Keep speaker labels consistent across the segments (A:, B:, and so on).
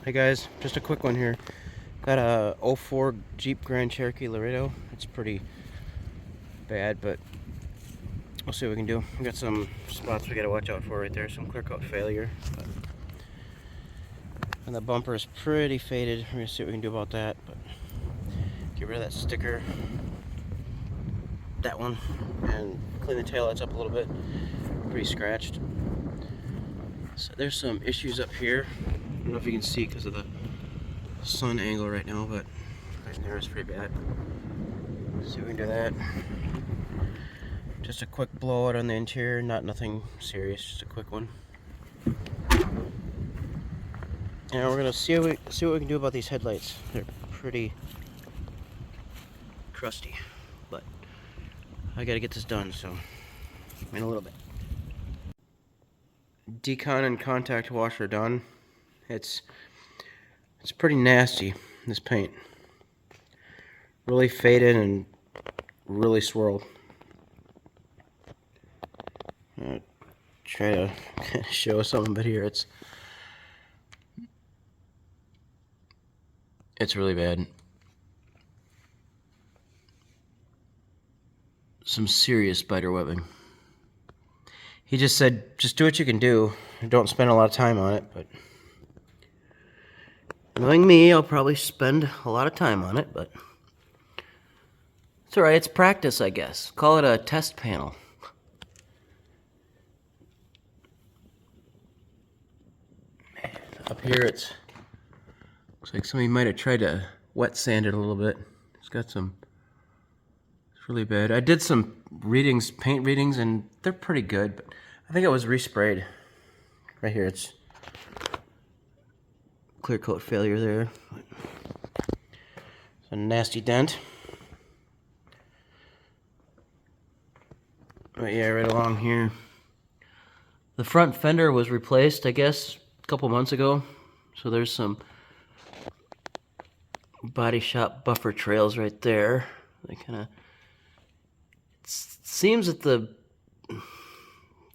A: Hey guys, just a quick one here. Got a '04 Jeep Grand Cherokee Laredo. It's pretty bad, but we'll see what we can do. We got some spots we gotta watch out for right there. Some clear coat failure. And the bumper is pretty faded. We're gonna see what we can do about that. But get rid of that sticker. That one. And clean the taillights up a little bit. Pretty scratched. So there's some issues up here. I don't know if you can see because of the sun angle right now, but right there is pretty bad. Let's see if we can do that. Just a quick blowout on the interior, nothing serious, just a quick one. And we're gonna see what we can do about these headlights. They're pretty crusty, but I gotta get this done, so in a little bit. Decon and contact wash are done. It's pretty nasty, this paint. Really faded and really swirled. Try to show something, but here it's really bad. Some serious spider webbing. He just said, just do what you can do. Don't spend a lot of time on it, but knowing me, I'll probably spend a lot of time on it, but it's alright, it's practice, I guess. Call it a test panel. Man, up here looks like somebody might have tried to wet sand it a little bit. It's really bad. I did some readings, paint readings, and they're pretty good, but I think it was resprayed. Right here, it's clear coat failure there. It's a nasty dent. But yeah, right along here. The front fender was replaced, I guess, a couple months ago. So there's some body shop buffer trails right there. They kind of... It seems that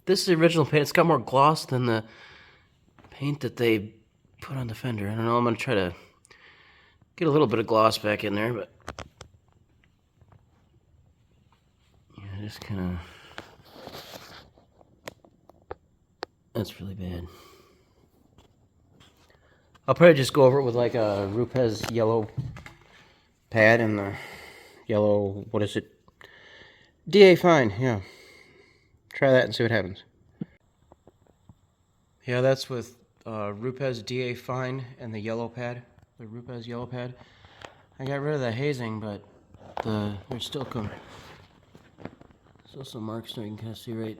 A: this is the original paint. It's got more gloss than the paint that they put on the fender. I don't know, I'm going to try to get a little bit of gloss back in there, but yeah, just kind of... That's really bad. I'll probably just go over it with like a Rupes yellow pad and the yellow, what is it? DA Fine, yeah. Try that and see what happens. Yeah, that's with Rupes DA Fine and the yellow pad, the Rupes yellow pad. I got rid of the hazing, but there's still some marks there. You can kind of see right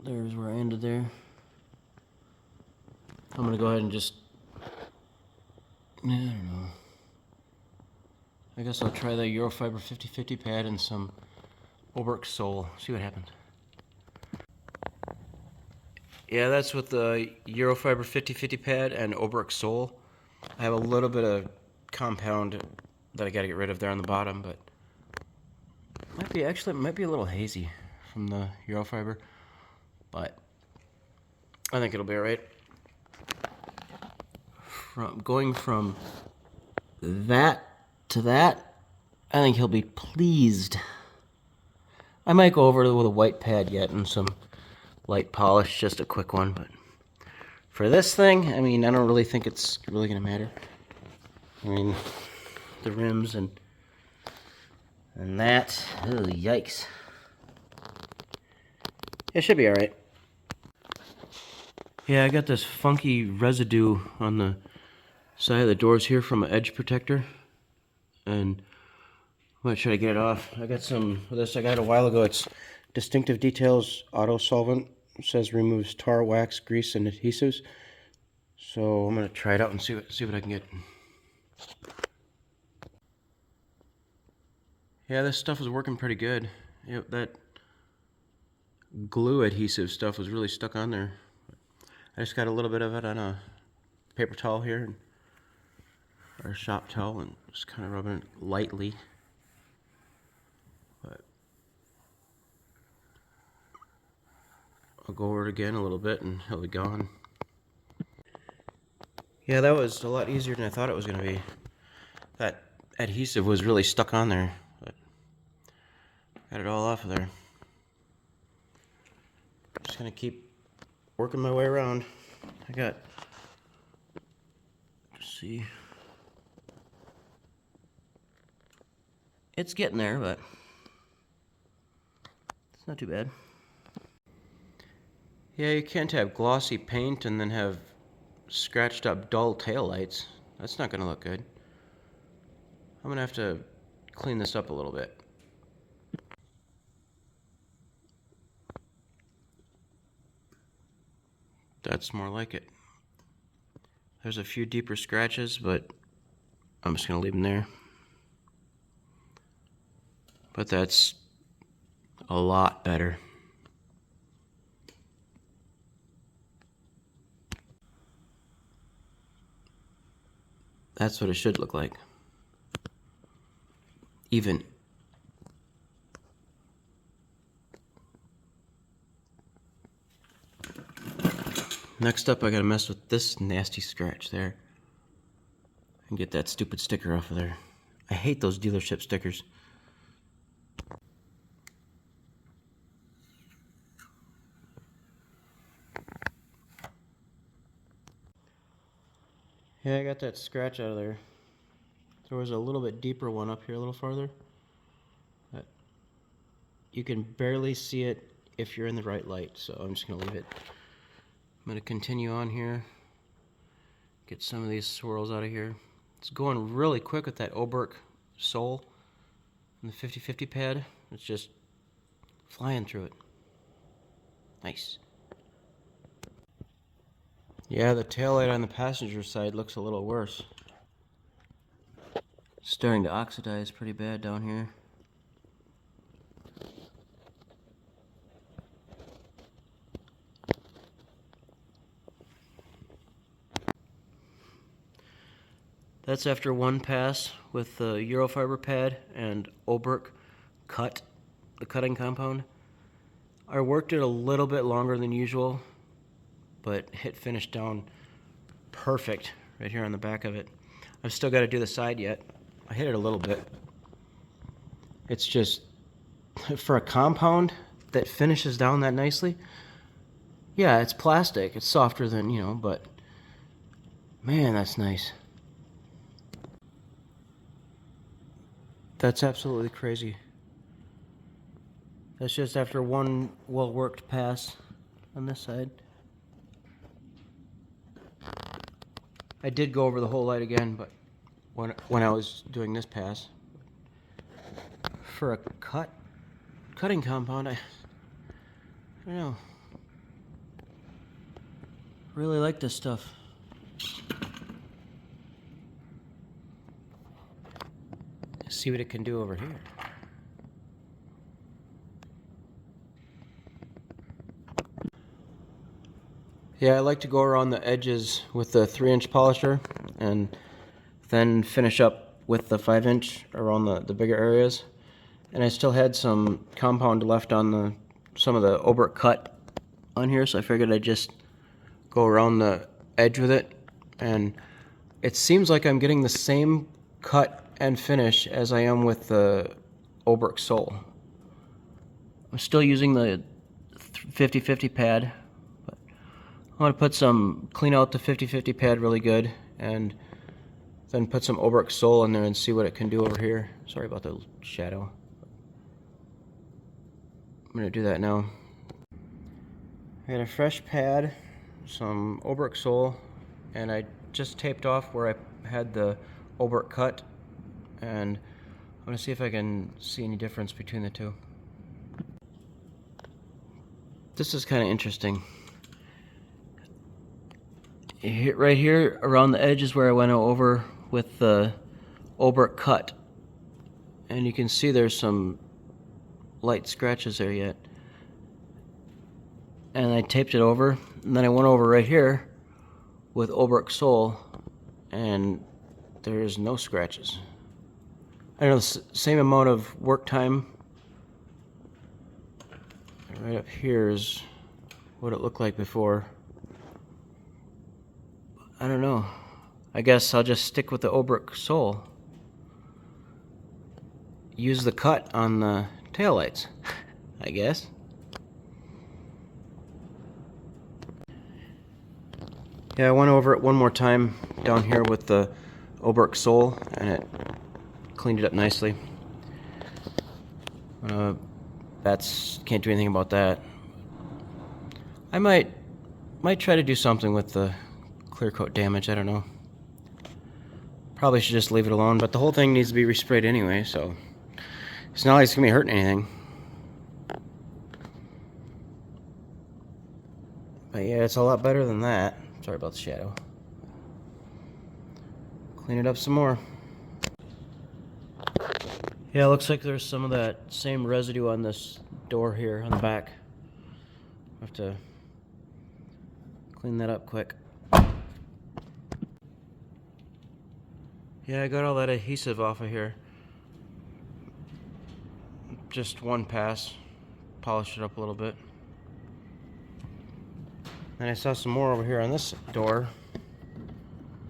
A: there's where I ended there. I'm gonna go ahead and just, I don't know. I guess I'll try the Eurofiber 50/50 pad and some Oberk Sole. See what happens. Yeah, that's with the Eurofiber 50/50 pad and Oberk Sole. I have a little bit of compound that I gotta get rid of there on the bottom, but it might be a little hazy from the Eurofiber, but I think it'll be alright. Going from that to that, I think he'll be pleased. I might go over with a white pad yet and some light polish, just a quick one, but for this thing, I mean, I don't really think it's really gonna matter. I mean, the rims and that, oh, yikes. It should be alright. Yeah, I got this funky residue on the side of the doors here from an edge protector, and I'm gonna try to get it off. I got some of this I got a while ago. It's Distinctive Details Auto Solvent. It says removes tar, wax, grease, and adhesives. So I'm gonna try it out and see what I can get. Yeah, this stuff is working pretty good. Yep, that glue adhesive stuff was really stuck on there. I just got a little bit of it on a paper towel here, or a shop towel, and just kind of rubbing it lightly. But I'll go over it again a little bit and it'll be gone. Yeah, that was a lot easier than I thought it was going to be. That adhesive was really stuck on there, but got it all off of there. Just going to keep working my way around. I got, let's see. It's getting there, but it's not too bad. Yeah, you can't have glossy paint and then have scratched up dull taillights. That's not going to look good. I'm going to have to clean this up a little bit. That's more like it. There's a few deeper scratches, but I'm just going to leave them there. But that's a lot better. That's what it should look like. Even. Next up, I gotta mess with this nasty scratch there and get that stupid sticker off of there. I hate those dealership stickers. Yeah, I got that scratch out of there. There was a little bit deeper one up here a little farther. But you can barely see it if you're in the right light, so I'm just gonna leave it. I'm gonna continue on here. Get some of these swirls out of here. It's going really quick with that Oberk sole and the 50/50 pad. It's just flying through it. Nice. Yeah, the taillight on the passenger side looks a little worse. Starting to oxidize pretty bad down here. That's after one pass with the Eurofiber pad and Oberk cut, the cutting compound. I worked it a little bit longer than usual, but hit finish down perfect right here on the back of it. I've still got to do the side yet. I hit it a little bit. It's just, for a compound that finishes down that nicely, yeah, it's plastic. It's softer than, but man, that's nice. That's absolutely crazy. That's just after one well-worked pass on this side. I did go over the whole light again, but when I was doing this pass, for a cutting compound, I don't know. Really like this stuff. Let's see what it can do over here. Yeah, I like to go around the edges with the 3-inch polisher and then finish up with the 5-inch around the bigger areas. And I still had some compound left on some of the Oberk cut on here, so I figured I'd just go around the edge with it. And it seems like I'm getting the same cut and finish as I am with the Oberk sole. I'm still using the 50/50 pad. I want to clean out the 50/50 pad really good, and then put some Oberk sole in there and see what it can do over here. Sorry about the shadow. I'm going to do that now. I got a fresh pad, some Oberk sole, and I just taped off where I had the Oberk cut, and I'm going to see if I can see any difference between the two. This is kind of interesting. Right here around the edge is where I went over with the Oberk cut, and you can see there's some light scratches there yet. And I taped it over, and then I went over right here with Oberk sole, and there's no scratches. I know the same amount of work time. Right up here is what it looked like before. I don't know. I guess I'll just stick with the Oberk sole. Use the cut on the taillights, I guess. Yeah, I went over it one more time down here with the Oberk sole, and it cleaned it up nicely. Can't do anything about that. I might try to do something with the clear coat damage. I don't know. Probably should just leave it alone, but the whole thing needs to be resprayed anyway, so it's not like it's gonna be hurting anything. But yeah, it's a lot better than that. Sorry about the shadow. Clean it up some more. Yeah, it looks like there's some of that same residue on this door here on the back. I have to clean that up quick. Yeah, I got all that adhesive off of here. Just one pass. Polished it up a little bit. And I saw some more over here on this door.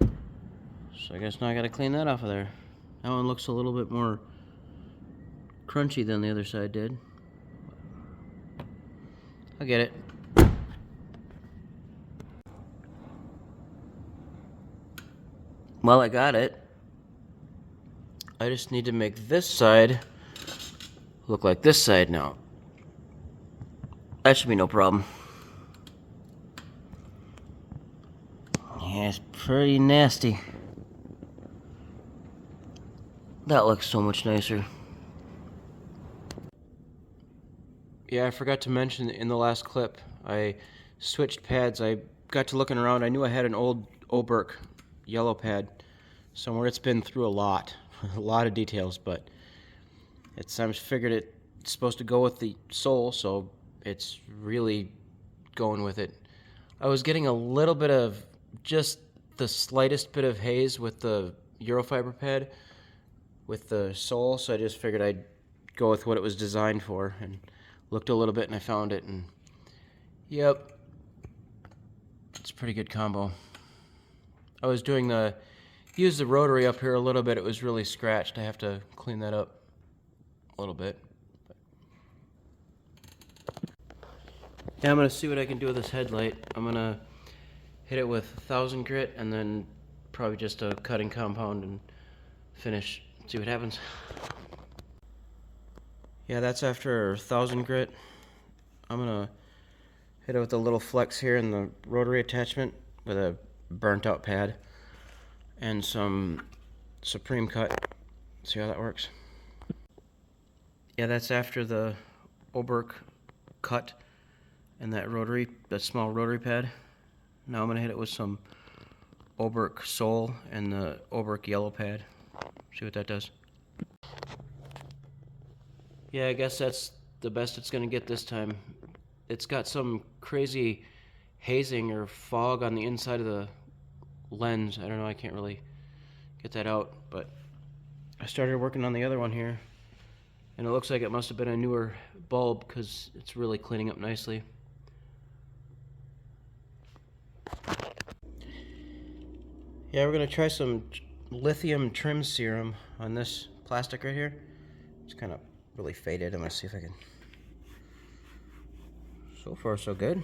A: So I guess now I gotta clean that off of there. That one looks a little bit more crunchy than the other side did. I'll get it. Well, I got it. I just need to make this side look like this side now. That should be no problem. Yeah, it's pretty nasty. That looks so much nicer. Yeah, I forgot to mention in the last clip, I switched pads. I got to looking around. I knew I had an old Oberk yellow pad somewhere. It's been through a lot of details, but I just figured it's supposed to go with the sole, so it's really going with it. I was getting a little bit of just the slightest bit of haze with the Eurofiber pad with the sole, so I just figured I'd go with what it was designed for, and looked a little bit and I found it, and yep, it's a pretty good combo. I was use the rotary up here a little bit. It was really scratched. I have to clean that up a little bit. Yeah, I'm gonna see what I can do with this headlight. I'm gonna hit it with 1000 grit and then probably just a cutting compound and finish. See what happens. Yeah, that's after 1000 grit. I'm gonna hit it with a little flex here in the rotary attachment with a burnt out pad and some Supreme cut. See how that works. Yeah, that's after the Oberk cut and that small rotary pad. Now I'm gonna hit it with some Oberk sole and the Oberk yellow pad. See what that does. Yeah, I guess that's the best it's gonna get this time. It's got some crazy hazing or fog on the inside of the lens. I don't know, I can't really get that out, but I started working on the other one here, and it looks like it must have been a newer bulb because it's really cleaning up nicely. Yeah, we're gonna try some lithium trim serum on this plastic right here. It's kind of really faded. I'm gonna see if I can. So far, so good.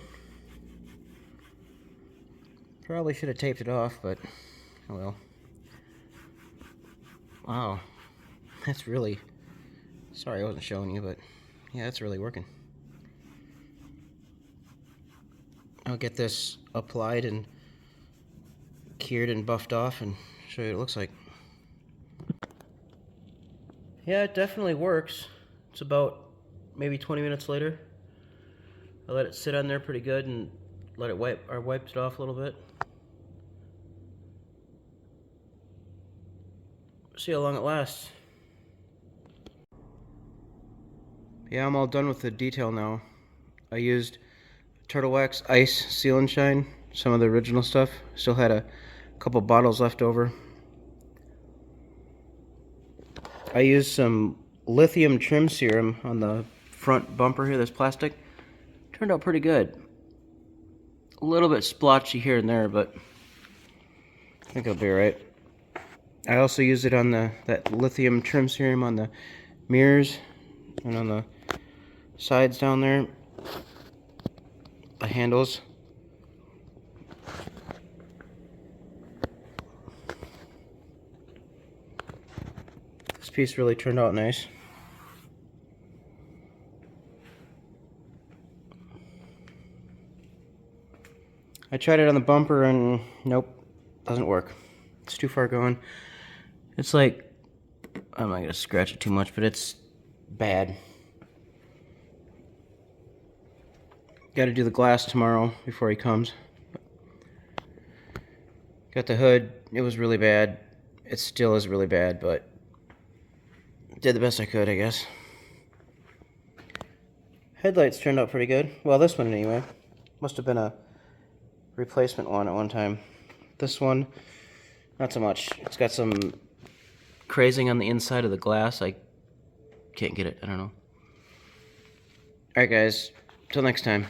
A: Probably should have taped it off, but oh well. Wow, that's really. Sorry, I wasn't showing you, but yeah, that's really working. I'll get this applied and cured and buffed off and show you what it looks like. Yeah, it definitely works. It's about maybe 20 minutes later. I let it sit on there pretty good and let it wiped it off a little bit. See how long it lasts. Yeah, I'm all done with the detail now. I used Turtle Wax Ice Seal and Shine, some of the original stuff. Still had a couple bottles left over. I used some lithium trim serum on the front bumper here, this plastic. Turned out pretty good. A little bit splotchy here and there, but think it'll be alright. I also used it on that lithium trim serum on the mirrors and on the sides down there, the handles. This piece really turned out nice. I tried it on the bumper and nope, doesn't work. It's too far going. It's like, I'm not gonna scratch it too much, but it's bad. Got to do the glass tomorrow before he comes. Got the hood. It was really bad. It still is really bad, but did the best I could, I guess. Headlights turned out pretty good. Well, this one anyway. Must have been a replacement one at one time. This one, not so much. It's got some crazing on the inside of the glass. I can't get it. I don't know. Alright guys, till next time.